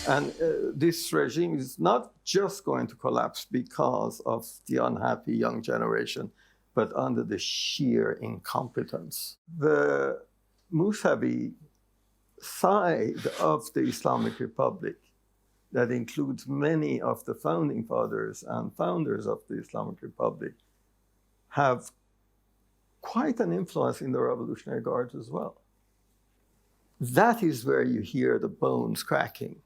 And this regime is not just going to collapse because of the unhappy young generation, but under the sheer incompetence. The Mousavi side of the Islamic Republic, that includes many of the founding fathers and founders of the Islamic Republic, have quite an influence in the Revolutionary Guards as well. That is where you hear the bones cracking.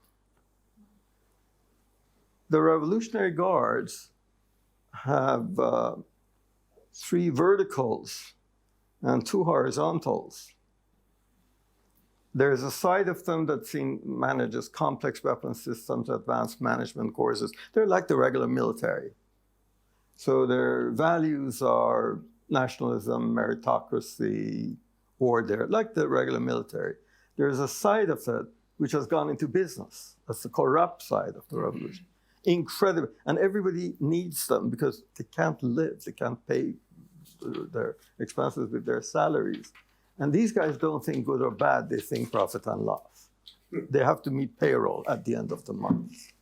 The Revolutionary Guards have 3 verticals and 2 horizontals. There's a side of them that manages complex weapon systems, advanced management courses. They're like the regular military. So their values are nationalism, meritocracy, order, like the regular military. There's a side of it which has gone into business. That's the corrupt side of the revolution. Incredible. And everybody needs them because they can't live, they can't pay their expenses with their salaries. And these guys don't think good or bad, they think profit and loss. They have to meet payroll at the end of the month.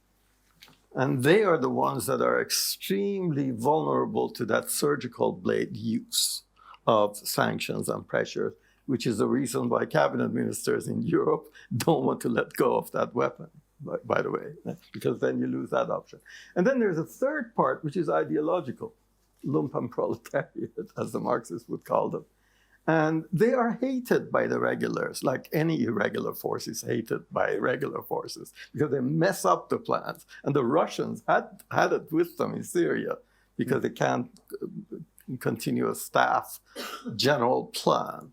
And they are the ones that are extremely vulnerable to that surgical blade use of sanctions and pressure, which is the reason why cabinet ministers in Europe don't want to let go of that weapon, by the way, because then you lose that option. And then there's a third part, which is ideological, lumpenproletariat, as the Marxists would call them. And they are hated by the regulars, like any irregular force is hated by regular forces, because they mess up the plans. And the Russians had it with them in Syria, because they can't continue a staff general plan.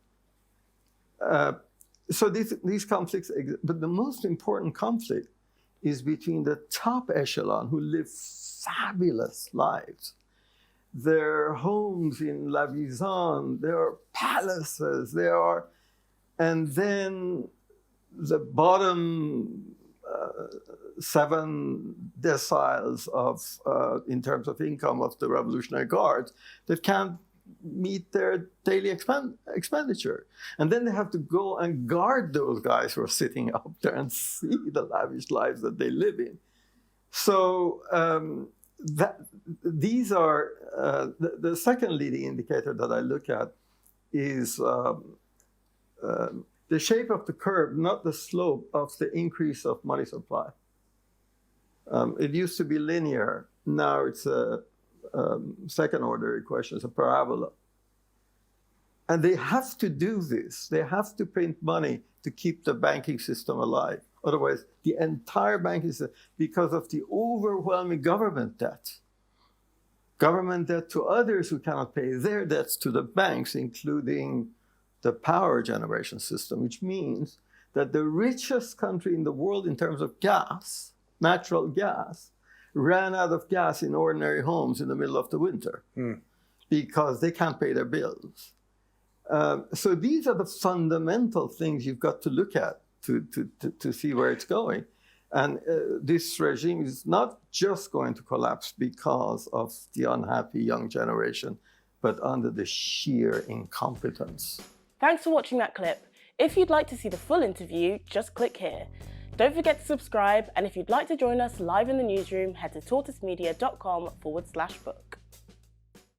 So these conflicts exist. But the most important conflict is between the top echelon, who live fabulous lives. Their homes in La Vizan, their palaces, and then the bottom 7 deciles of, in terms of income of the Revolutionary Guards that can't meet their daily expenditure. And then they have to go and guard those guys who are sitting up there and see the lavish lives that they live in. So these are, the second leading indicator that I look at is the shape of the curve, not the slope of the increase of money supply. It used to be linear. Now it's a second order equation, it's a parabola. And they have to do this. They have to print money to keep the banking system alive. Otherwise, the entire banking system, because of the overwhelming government debt to others who cannot pay their debts to the banks, including the power generation system, which means that the richest country in the world in terms of gas, natural gas, ran out of gas in ordinary homes in the middle of the winter because they can't pay their bills. So these are the fundamental things you've got to look at to see where it's going. And this regime is not just going to collapse because of the unhappy young generation, but under the sheer incompetence. Thanks for watching that clip. If you'd like to see the full interview, just click here. Don't forget to subscribe, and if you'd like to join us live in the newsroom, head to tortoisemedia.com/book.